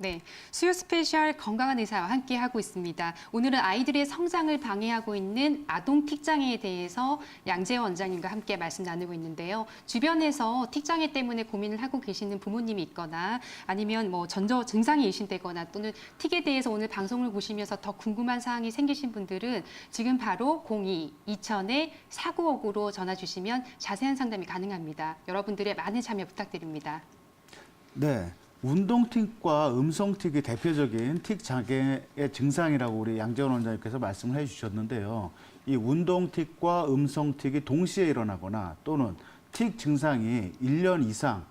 네, 수요 스페셜 건강한 의사와 함께하고 있습니다. 오늘은 아이들의 성장을 방해하고 있는 아동 틱장애에 대해서 양재원 원장님과 함께 말씀 나누고 있는데요. 주변에서 틱장애 때문에 고민을 하고 계시는 부모님이 있거나 아니면 뭐 전조 증상이 의심되거나 또는 틱에 대해서 오늘 방송을 보시면서 더 궁금한 사항이 생기신 분들은 지금 바로 02-2000-4959로 전화 주시면 자세한 상담이 가능합니다. 여러분들의 많은 참여 부탁드립니다. 네, 운동틱과 음성틱이 대표적인 틱 장애의 증상이라고 우리 양재원 원장님께서 말씀을 해주셨는데요. 이 운동틱과 음성틱이 동시에 일어나거나 또는 틱 증상이 1년 이상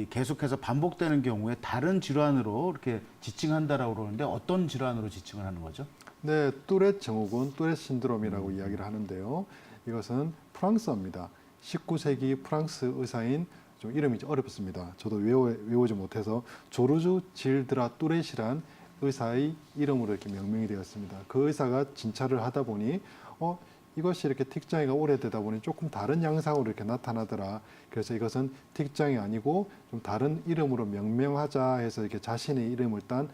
계속해서 반복되는 경우에 다른 질환으로 이렇게 지칭한다라고 그러는데 어떤 질환으로 지칭을 하는 거죠? 네, 뚜렛 증후군, 뚜렛 신드롬이라고 이야기를 하는데요. 이것은 프랑스어입니다. 19세기 프랑스 의사인 좀 이름이 어렵습니다. 저도 외우지 못해서 조르주 질드라 뚜렛이란 의사의 이름으로 이렇게 명명이 되었습니다. 그 의사가 진찰을 하다 보니 이것이 이렇게 틱장애가 오래되다 보니 조금 다른 양상으로 이렇게 나타나더라. 그래서 이것은 틱장애 아니고 좀 다른 이름으로 명명하자 해서 이렇게 자신의 이름을 딴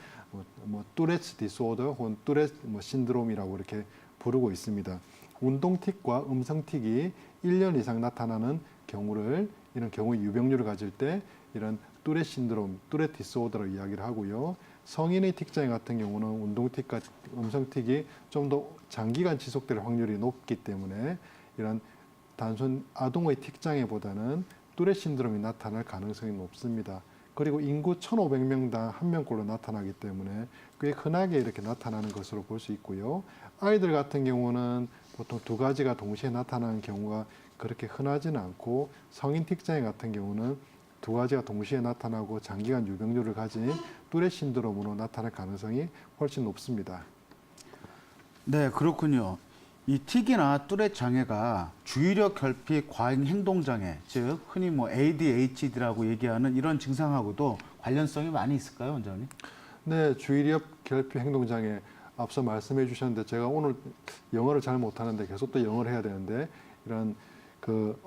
뚜렛 디스오더 혹은 뚜렛 신드롬이라고 이렇게 부르고 있습니다. 운동틱과 음성틱이 1년 이상 나타나는 경우를 이런 경우 유병률을 가질 때 이런 뚜렛 신드롬, 뚜렛 디스오더로 이야기를 하고요. 성인의 틱장애 같은 경우는 운동틱과 음성틱이 좀 더 장기간 지속될 확률이 높기 때문에 이런 단순 아동의 틱장애보다는 뚜렛 신드롬이 나타날 가능성이 높습니다. 그리고 인구 1,500명당 1명꼴로 나타나기 때문에 꽤 흔하게 이렇게 나타나는 것으로 볼 수 있고요. 아이들 같은 경우는 보통 두 가지가 동시에 나타나는 경우가 그렇게 흔하지는 않고 성인 틱장애 같은 경우는 두 가지가 동시에 나타나고 장기간 유병률을 가진 뚜렛 신드롬으로 나타날 가능성이 훨씬 높습니다. 네, 그렇군요. 이 틱이나 뚜렛 장애가 주의력 결핍 과잉 행동 장애, 즉 흔히 ADHD라고 얘기하는 이런 증상하고도 관련성이 많이 있을까요, 원장님? 네, 주의력 결핍 행동 장애 앞서 말씀해 주셨는데 제가 오늘 영어를 잘 못하는데 계속 또 영어를 해야 되는데 이런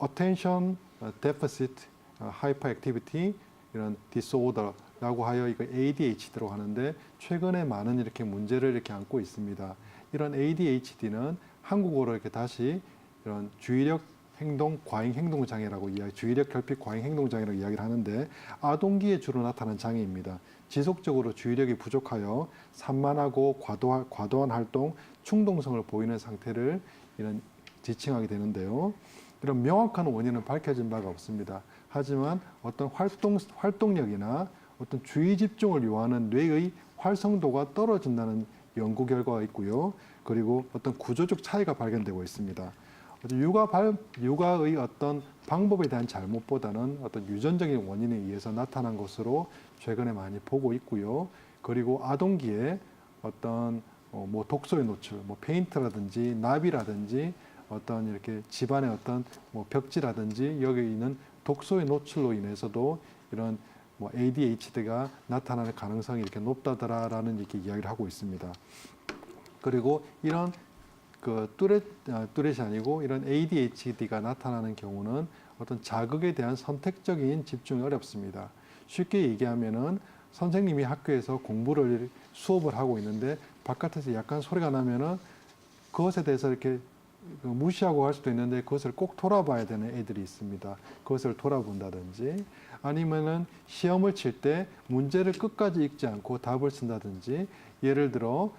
attention deficit hyperactivity 이런 disorder라고 하여 이거 ADHD라고 하는데 최근에 많은 이렇게 문제를 이렇게 안고 있습니다. 이런 ADHD는 한국어로 이렇게 다시 이런 주의력 행동 과잉 행동 장애라고 주의력 결핍 과잉 행동 장애라고 이야기를 하는데 아동기에 주로 나타나는 장애입니다. 지속적으로 주의력이 부족하여 산만하고 과도한 활동, 충동성을 보이는 상태를 이런 지칭하게 되는데요. 이런 명확한 원인은 밝혀진 바가 없습니다. 하지만 어떤 활동력이나 어떤 주의 집중을 요하는 뇌의 활성도가 떨어진다는 연구 결과가 있고요. 그리고 어떤 구조적 차이가 발견되고 있습니다. 육아의 어떤 방법에 대한 잘못보다는 어떤 유전적인 원인에 의해서 나타난 것으로 최근에 많이 보고 있고요. 그리고 아동기에 어떤 독소의 노출, 페인트라든지 나비라든지 어떤 이렇게 집안의 어떤 벽지라든지 여기 있는 독소의 노출로 인해서도 이런 ADHD가 나타나는 가능성이 이렇게 높다더라라는 이렇게 이야기를 하고 있습니다. 그리고 이런 뚜렛이 아니고 이런 ADHD가 나타나는 경우는 어떤 자극에 대한 선택적인 집중이 어렵습니다. 쉽게 얘기하면은 선생님이 학교에서 수업을 하고 있는데 바깥에서 약간 소리가 나면은 그것에 대해서 이렇게 무시하고 할 수도 있는데 그것을 꼭 돌아봐야 되는 애들이 있습니다. 그것을 돌아본다든지 아니면은 시험을 칠 때 문제를 끝까지 읽지 않고 답을 쓴다든지 예를 들어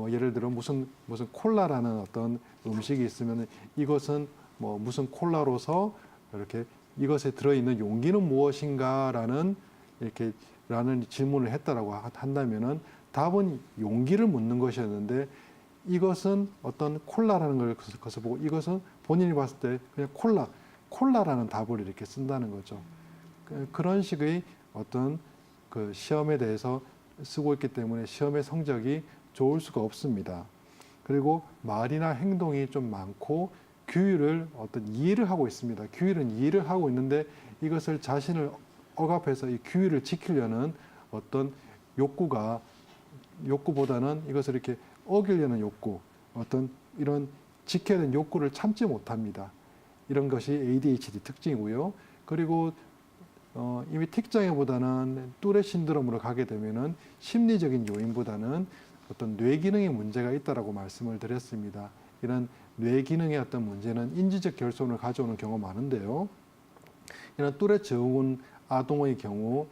예를 들어 무슨 콜라라는 어떤 음식이 있으면 이것은 무슨 콜라로서 이렇게 이것에 들어있는 용기는 무엇인가라는 라는 질문을 했다라고 한다면은 답은 용기를 묻는 것이었는데 이것은 어떤 콜라라는 것을 보고 이것은 본인이 봤을 때 그냥 콜라라는 답을 이렇게 쓴다는 거죠. 그런 식의 어떤 그 시험에 대해서 쓰고 있기 때문에 시험의 성적이 좋을 수가 없습니다. 그리고 말이나 행동이 좀 많고 규율을 어떤 이해를 하고 있습니다. 규율은 이해를 하고 있는데 이것을 자신을 억압해서 이 규율을 지키려는 어떤 욕구보다는 이것을 이렇게 어기려는 욕구, 어떤 이런 지켜야 되는 욕구를 참지 못합니다. 이런 것이 ADHD 특징이고요. 그리고 이미 틱장애보다는 뚜렛 신드롬으로 가게 되면은 심리적인 요인보다는 어떤 뇌 기능에 문제가 있다라고 말씀을 드렸습니다. 이런 뇌 기능의 어떤 문제는 인지적 결손을 가져오는 경우가 많은데요. 이런 뚜렛 증후군 아동의 경우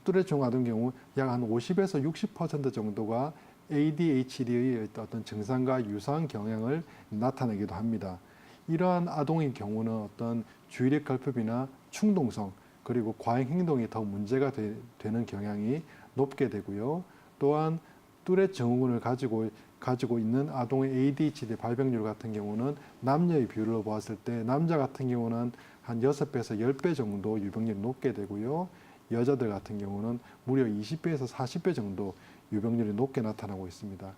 뚜렛 증후군 아동 경우 약 한 50에서 60% 정도가 ADHD의 어떤 증상과 유사한 경향을 나타내기도 합니다. 이러한 아동의 경우는 어떤 주의력 결핍이나 충동성 그리고 과잉 행동이 더 문제가 되는 경향이 높게 되고요. 또한 뚜렛 증후군을 가지고 있는 아동의 ADHD 발병률 같은 경우는 남녀의 비율로 보았을 때 남자 같은 경우는 한 6배에서 10배 정도 유병률이 높게 되고요. 여자들 같은 경우는 무려 20배에서 40배 정도 유병률이 높게 나타나고 있습니다.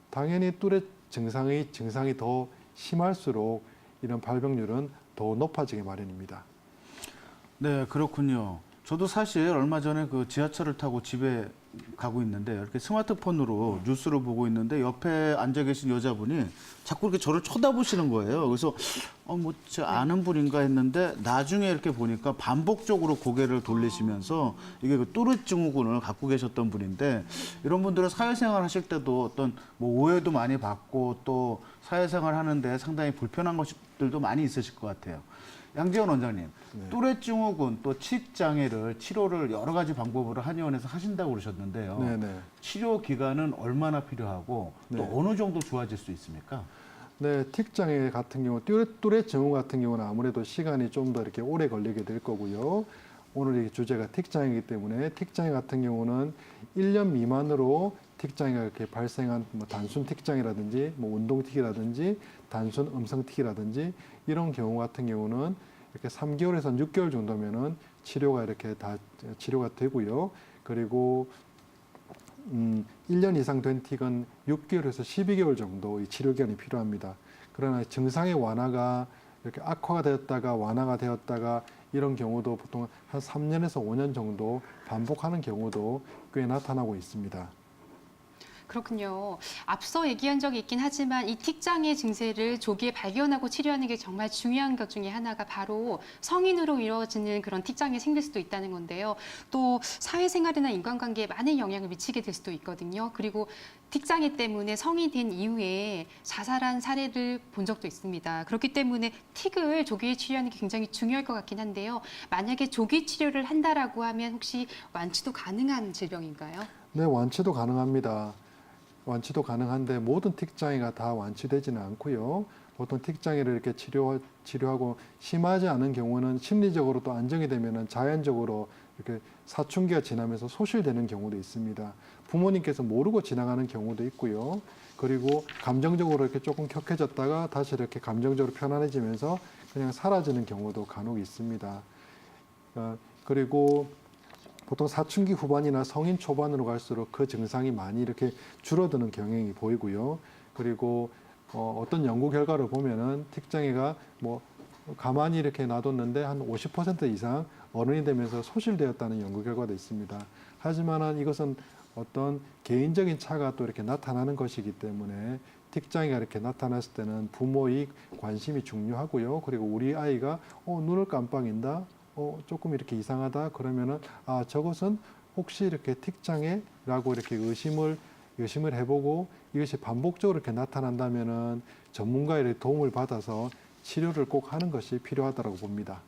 당연히 뚜렛 증상이 더 심할수록 이런 발병률은 더 높아지기 마련입니다. 네, 그렇군요. 저도 사실 얼마 전에 그 지하철을 타고 집에 가고 있는데 이렇게 스마트폰으로 뉴스를 보고 있는데 옆에 앉아 계신 여자분이 자꾸 이렇게 저를 쳐다보시는 거예요. 그래서 뭐 저 아는 분인가 했는데 나중에 이렇게 보니까 반복적으로 고개를 돌리시면서 이게 그 뚜렛 증후군을 갖고 계셨던 분인데 이런 분들은 사회생활 하실 때도 어떤 뭐 오해도 많이 받고 또 사회생활 하는데 상당히 불편한 것들도 많이 있으실 것 같아요. 양재원 원장님, 네. 뚜렛 증후군 또 틱 장애를 치료를 여러 가지 방법으로 한의원에서 하신다고 그러셨는데요. 네네. 치료 기간은 얼마나 필요하고 또 네. 어느 정도 좋아질 수 있습니까? 네, 틱 장애 같은 경우, 뚜렛 증후 같은 경우는 아무래도 시간이 좀 더 이렇게 오래 걸리게 될 거고요. 오늘 이 주제가 틱 장애이기 때문에 틱 장애 같은 경우는 1년 미만으로 틱 장애가 이렇게 발생한 뭐 단순 틱 장애라든지 뭐 운동 틱이라든지 단순 음성 틱이라든지 이런 경우 같은 경우는 이렇게 3개월에서 6개월 정도면은 치료가 이렇게 다 치료가 되고요. 그리고 1년 이상 된 틱은 6개월에서 12개월 정도의 치료 기간이 필요합니다. 그러나 증상의 완화가 이렇게 악화가 되었다가 완화가 되었다가 이런 경우도 보통 한 3년에서 5년 정도 반복하는 경우도 꽤 나타나고 있습니다. 그렇군요. 앞서 얘기한 적이 있긴 하지만 이 틱장애 증세를 조기에 발견하고 치료하는 게 정말 중요한 것 중에 하나가 바로 성인으로 이루어지는 그런 틱장애 생길 수도 있다는 건데요. 또 사회생활이나 인간관계에 많은 영향을 미치게 될 수도 있거든요. 그리고 틱장애 때문에 성이 된 이후에 자살한 사례를 본 적도 있습니다. 그렇기 때문에 틱을 조기에 치료하는 게 굉장히 중요할 것 같긴 한데요. 만약에 조기 치료를 한다라고 하면 혹시 완치도 가능한 질병인가요? 네, 완치도 가능합니다. 완치도 가능한데 모든 틱 장애가 다 완치되지는 않고요. 보통 틱 장애를 이렇게 치료하고 심하지 않은 경우는 심리적으로 또 안정이 되면은 자연적으로 이렇게 사춘기가 지나면서 소실되는 경우도 있습니다. 부모님께서 모르고 지나가는 경우도 있고요. 그리고 감정적으로 이렇게 조금 격해졌다가 다시 이렇게 감정적으로 편안해지면서 그냥 사라지는 경우도 간혹 있습니다. 그리고 보통 사춘기 후반이나 성인 초반으로 갈수록 그 증상이 많이 이렇게 줄어드는 경향이 보이고요. 그리고 어떤 연구 결과를 보면은 틱 장애가 뭐 가만히 이렇게 놔뒀는데 한 50% 이상 어른이 되면서 소실되었다는 연구 결과도 있습니다. 하지만은 이것은 어떤 개인적인 차가 또 이렇게 나타나는 것이기 때문에 틱 장애가 이렇게 나타났을 때는 부모의 관심이 중요하고요. 그리고 우리 아이가 눈을 깜빡인다. 조금 이렇게 이상하다 그러면은 저것은 혹시 이렇게 틱 장애라고 이렇게 의심을 해보고 이것이 반복적으로 이렇게 나타난다면은 전문가의 도움을 받아서 치료를 꼭 하는 것이 필요하다고 봅니다.